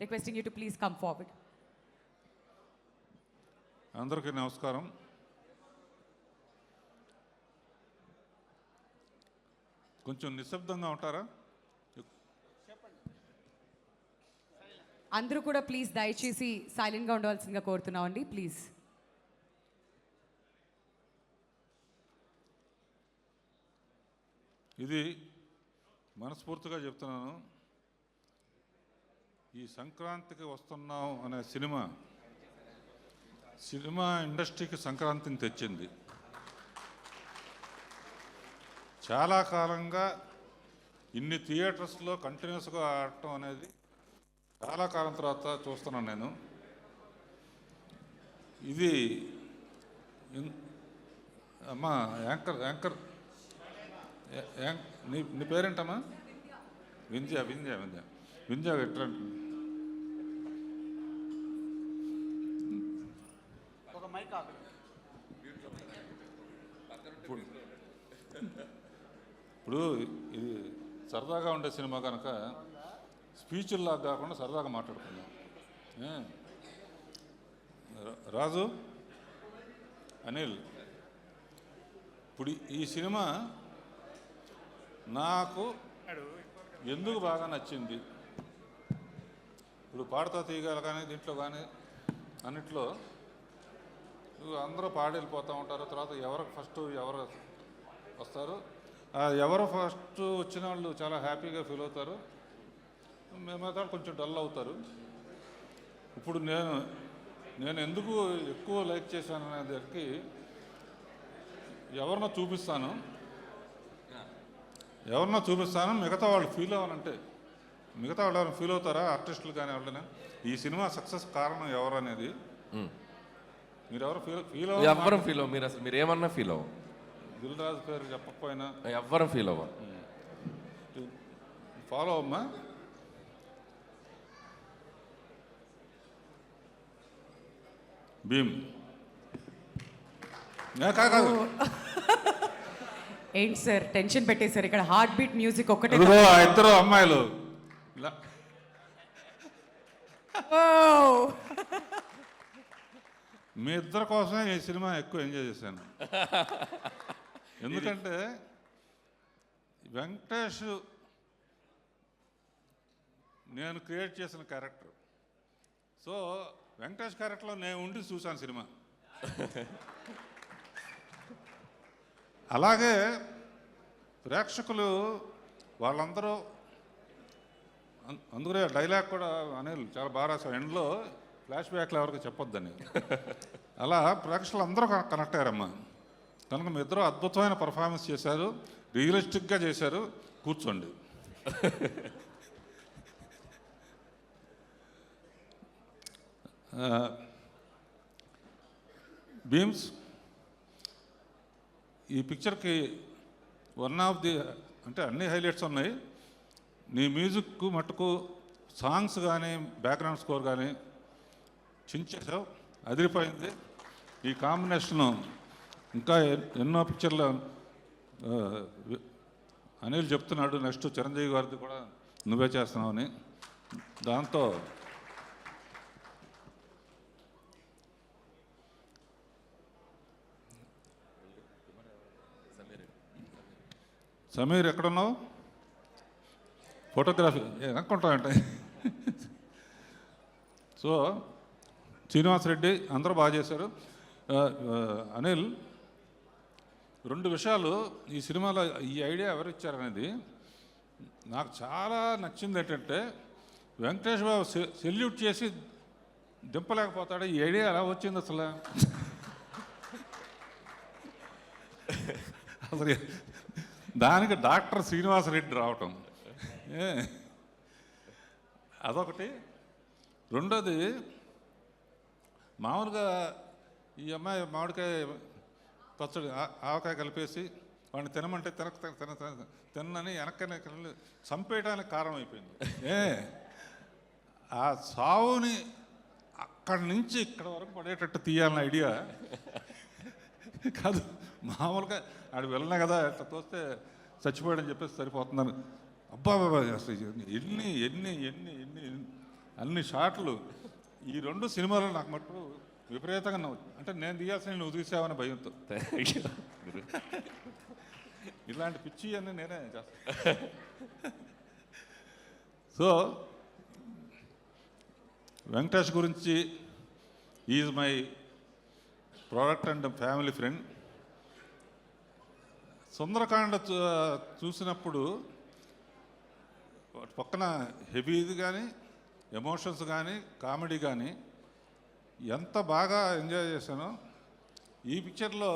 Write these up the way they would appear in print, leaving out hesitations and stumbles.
Requesting you to please come forward. అందరికీ నమస్కారం. కొంచెం నిశ్శబ్దంగా ఉంటారా? అందరూ కూడా ప్లీజ్ దయచేసి సైలెంట్గా ఉండవలసిందిగా కోరుతున్నామండి ప్లీజ్. ఇది మనస్ఫూర్తిగా చెప్తున్నాను. ఈ సంక్రాంతికి వస్తున్నాం అనే సినిమా ఇండస్ట్రీకి సంక్రాంతిని తెచ్చింది. చాలా కాలంగా ఇన్ని థియేటర్స్లో కంటిన్యూస్గా ఆడటం అనేది చాలా కాలం తర్వాత చూస్తున్నాను నేను. ఇది అమ్మా యాంకర్ నీ పేరేంటమ్మా? వింధ్య ఎట్లా ఇప్పుడు ఇది సరదాగా ఉండే సినిమా కనుక స్పీచ్ల్లాగా కాకుండా సరదాగా మాట్లాడుకుందాం. రాజు, అనిల్, ఇప్పుడు ఈ సినిమా నాకు ఎందుకు బాగా నచ్చింది? ఇప్పుడు పాడుతా తీయగల కానీ దీంట్లో కానీ అన్నిట్లో అందరూ పాడి వెళ్ళిపోతూ ఉంటారు. తర్వాత ఎవరు వస్తారు, ఎవరు ఫస్ట్ వచ్చిన వాళ్ళు చాలా హ్యాపీగా ఫీల్ అవుతారు, మిగతా కొంచెం డల్ అవుతారు. ఇప్పుడు నేను ఎందుకు ఎక్కువ లైక్ చేశాను అనే దానికి ఎవరినో చూపిస్తాను, మిగతా వాళ్ళు ఫీల్ అవ్వాలంటే మిగతా వాళ్ళు ఎవరైనా ఫీల్ అవుతారా? ఆర్టిస్టులు కానీ ఎవరైనా ఈ సినిమా సక్సెస్ కారణం ఎవరు అనేది మీరు ఎవరు ఎవ్వరం ఫీల్ అవ్వ. మీరు ఏమన్నా ఫీల్ అవ్వ. దిల్ రాజు పేరు చెప్పకపోయినా ఎవ్వరం ఫీల్ అవ్వ. ఫాలో అమ్మా. భీమ్ కాదు, ఏంటి సార్ టెన్షన్ పెట్టేశారు? ఇక్కడ హార్ట్ బీట్ మ్యూజిక్ ఒక్కటే. ఇద్దరు అమ్మాయిలు ఇలా మీ ఇద్దరి కోసమే ఈ సినిమా ఎక్కువ ఎంజాయ్ చేశాను. ఎందుకంటే వెంకటేష్ నేను క్రియేట్ చేసిన క్యారెక్టర్. సో వెంకటేష్ క్యారెక్టర్లో నేను ఉండి చూశాను సినిమా. అలాగే ప్రేక్షకులు వాళ్ళందరూ అందుకనే డైలాగ్ కూడా అనిల్ చాలా బాగా రాశారు. ఎండ్లో ఫ్లాష్ బ్యాక్లో ఎవరికి చెప్పొద్దని. అలా ప్రేక్షకులు అందరూ కనెక్ట్ అయ్యారమ్మా. కనుక మీ ఇద్దరు అద్భుతమైన పర్ఫార్మెన్స్ చేశారు, రియలిస్టిక్గా చేశారు. కూర్చోండి. భీమ్స్, ఈ పిక్చర్కి వన్ ఆఫ్ ది అంటే అన్ని హైలైట్స్ ఉన్నాయి. నీ మ్యూజిక్ మట్టుకు సాంగ్స్ కానీ బ్యాక్గ్రౌండ్ స్కోర్ కానీ చించేసావు, అదిరిపోయింది. ఈ కాంబినేషను ఇంకా ఎన్నో పిక్చర్లు అనిల్ చెప్తున్నాడు, నెక్స్ట్ చిరంజీవి గారిది కూడా నువ్వే చేస్తున్నావని. దాంతో సమీర్ ఎక్కడున్నావు? ఫోటోగ్రఫీ అనుకుంటామంటే. సో శ్రీనివాసరెడ్డి అందరూ బాగా చేశారు. అనిల్, రెండు విషయాలు ఈ సినిమాలో ఈ ఐడియా ఎవరు ఇచ్చారనేది నాకు చాలా నచ్చింది. ఏంటంటే వెంకటేష్ బాబు సెల్యూట్ చేసి దింపలేకపోతాడు. ఈ ఐడియా ఎలా వచ్చింది అసలు? అసలు దానికి డాక్టర్ శ్రీనివాసరెడ్డి రావటం అదొకటి. రెండోది, మామూలుగా ఈ అమ్మాయి మామిడికాయ పచ్చడి ఆవకాయ కలిపేసి వాడిని తినమంటే తినని వెనక్కనే చంపేయడానికి కారణం అయిపోయింది. ఆ సావుని అక్కడి నుంచి ఇక్కడ వరకు పడేటట్టు తీయాలన్న ఐడియా కాదు. మామూలుగా ఆడు వెళ్ళినా కదా అట్లా తోస్తే చచ్చిపోయాడని చెప్పేసి సరిపోతున్నాను. అబ్బా బాబా, అసలు ఎన్ని ఎన్ని ఎన్ని ఎన్ని అన్ని షాట్లు ఈ 2 సినిమాలు నాకు మటుకు విపరీతంగా అంటే నేను తీయాల్సిన నువ్వు తీసావని భయంతో. ఇలాంటి పిచ్చి అన్నీ నేనే చేస్తాను. సో వెంకటేష్ గురించి is my product and family friend. Sundarakanda చూసినప్పుడు పక్కన హెవీది కానీ ఎమోషన్స్ కానీ కామెడీ కానీ ఎంత బాగా ఎంజాయ్ చేశానో. ఈ పిక్చర్లో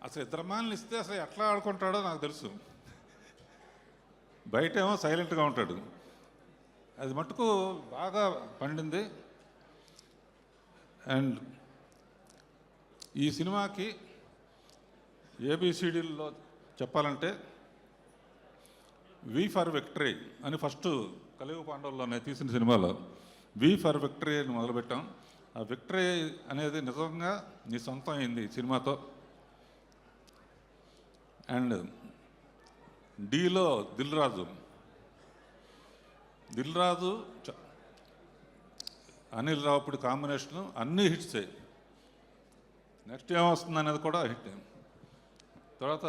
అసలు ఇద్దరమాలను ఇస్తే అసలు ఎట్లా ఆడుకుంటాడో నాకు తెలుసు. బయటేమో సైలెంట్గా ఉంటాడు. అది మటుకు బాగా పండింది. అండ్ ఈ సినిమాకి ఏబిసిడీల్లో చెప్పాలంటే వి ఫర్ విక్టరీ అని ఫస్ట్ కలియుగ పాండవుల్లోనే తీసిన సినిమాలో వి ఫర్ విక్టరీ అని మొదలుపెట్టాం. ఆ విక్టరీ అనేది నిజంగా నీ సొంతం అయింది సినిమాతో. అండ్ డీలో దిల్ రాజు అనిల్ రావుపూడి కాంబినేషను అన్నీ హిట్సే. నెక్స్ట్ ఏమొస్తుంది అనేది కూడా హిట్. తర్వాత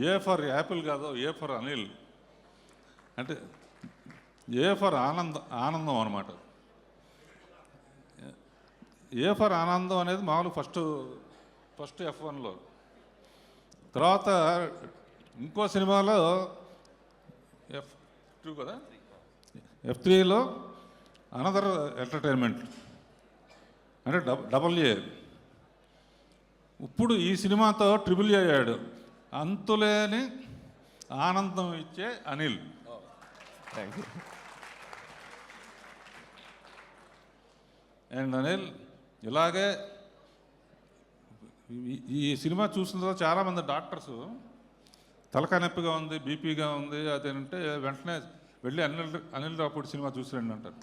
ఏ ఫర్ యాపిల్ కాదు, ఏ ఫర్ అనిల్ అంటే ఏ ఫర్ ఆనందం అనమాట. ఏ ఫర్ ఆనందం అనేది మామూలు ఫస్ట్ F1లో. తర్వాత ఇంకో సినిమాలో F2 కదా, F3లో అనదర్ ఎంటర్టైన్మెంట్ అంటే AA. ఇప్పుడు ఈ సినిమాతో AA అయ్యాడు. అంతులేని ఆనందం ఇచ్చే Anil. Thank you. And Anil ఇలాగే ఈ సినిమా చూసిన తర్వాత చాలామంది డాక్టర్స్ తలకాయ నొప్పిగా ఉంది, బీపీగా ఉంది అదేంటే వెంటనే వెళ్ళి అనిల్ రావుపూడి సినిమా చూసిరండి అంటారు.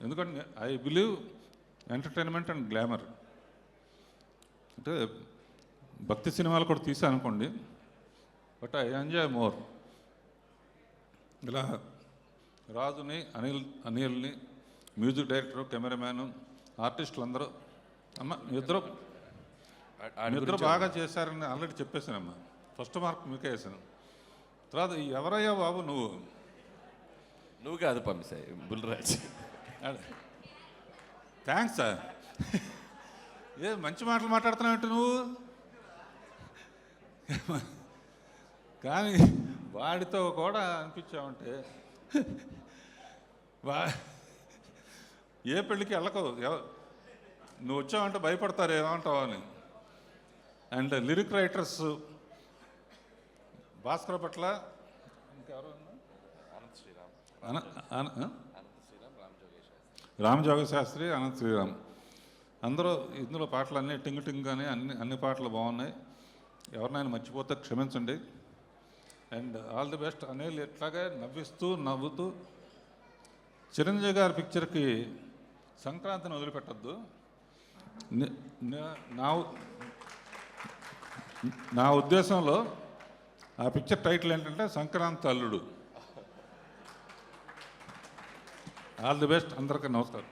ఎందుకంటే I believe entertainment and glamour. అంటే భక్తి సినిమాలు కూడా తీసాను అనుకోండి, బట్ ఐ ఎంజాయ్ మోర్. ఇలా రాజుని అనిల్ని మ్యూజిక్ డైరెక్టరు, కెమెరామ్యాను, ఆర్టిస్టులు అందరూ ఇద్దరు బాగా చేశారని ఆల్రెడీ చెప్పేశానమ్మా. ఫస్ట్ మార్క్ మీకే వేసాను. తర్వాత ఎవరయ్యా బాబు నువ్వు కాదు పంపిస్తాయి బుల్రాజ్. Thanks sir. ఏ మంచి మాటలు మాట్లాడుతున్నావు నువ్వు. కానీ వాడితో కూడా అనిపించావంటే ఏ పెళ్ళికి వెళ్ళకు, నువ్వు వచ్చావంటే భయపడతారు ఏమంటావు అని. అండ్ లిరిక్ రైటర్స్ భాస్కర్ పట్ల ఇంకెవరు, రామజోగ శాస్త్రి, అనంత్ శ్రీరామ్ అందరూ ఇందులో పాటలు అన్నీ టింగ్ కానీ అన్ని పాటలు బాగున్నాయి. ఎవరినైనా మర్చిపోతే క్షమించండి. And all the best. Anil ఎట్లాగే నవ్వుతూ చిరంజీవి గారి పిక్చర్కి సంక్రాంతిని వదిలిపెట్టద్దు. నా ఉద్దేశంలో ఆ పిక్చర్ టైటిల్ ఏంటంటే సంక్రాంతి అల్లుడు. All the best. అందరికీ నమస్కారం.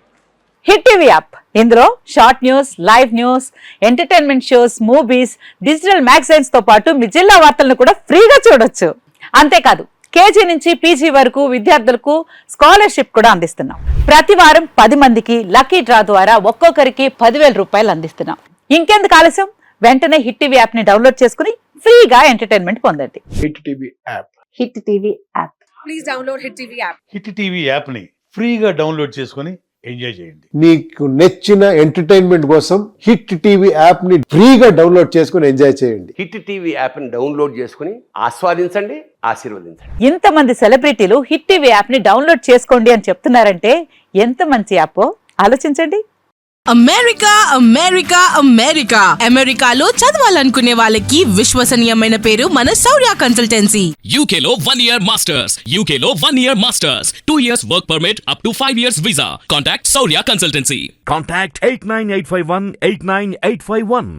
హిట్ టీవీ యాప్, ఇందులో short news, live news, entertainment shows, movies, digital magazines తో పాటు మీ జిల్లా వార్తలను కూడా ఫ్రీగా చూడొచ్చు. అంతేకాదు కేజీ నుంచి పీజీ వరకు విద్యార్థులకు స్కాలర్షిప్ కూడా అందిస్తున్నాం. ప్రతి వారం 10 మందికి లక్కీ డ్రా ద్వారా ఒక్కొక్కరికి 10,000 రూపాయలు అందిస్తున్నాం. ఇంకెందుకు ఆలస్యం, వెంటనే హిట్ టీవీ యాప్ ని డౌన్లోడ్ చేసుకుని ఫ్రీగా ఎంటర్టైన్మెంట్ పొందండి. Hit TV app. Hit TV app. Please download hit TV app. Hit TV app ని ఫ్రీగా డౌన్లోడ్ చేసుకొని ఎంజాయ్ చేయండి. మీకు నచ్చిన ఎంటర్టైన్మెంట్ కోసం హిట్ టీవీ యాప్ ని ఫ్రీగా డౌన్లోడ్ చేసుకొని ఎంజాయ్ చేయండి. హిట్ టీవీ యాప్ ని డౌన్లోడ్ చేసుకుని ఆస్వాదించండి, ఆశీర్వదించండి. ఇంతమంది సెలబ్రిటీలు హిట్ టీవీ యాప్ ని డౌన్లోడ్ చేసుకోండి అని చెప్తున్నారంటే ఎంత మంచి యాప్ ఆలోచించండి. అమెరికాలో చదవాలనుకునే వాళ్ళకి విశ్వసనీయమైన పేరు మన శౌర్య కన్సల్టెన్సీ. UK లో 1 year masters. UK లో 1 year masters. 2 years work permit up to 5 years visa. Contact Saurya Consultancy. Contact 89851 89851.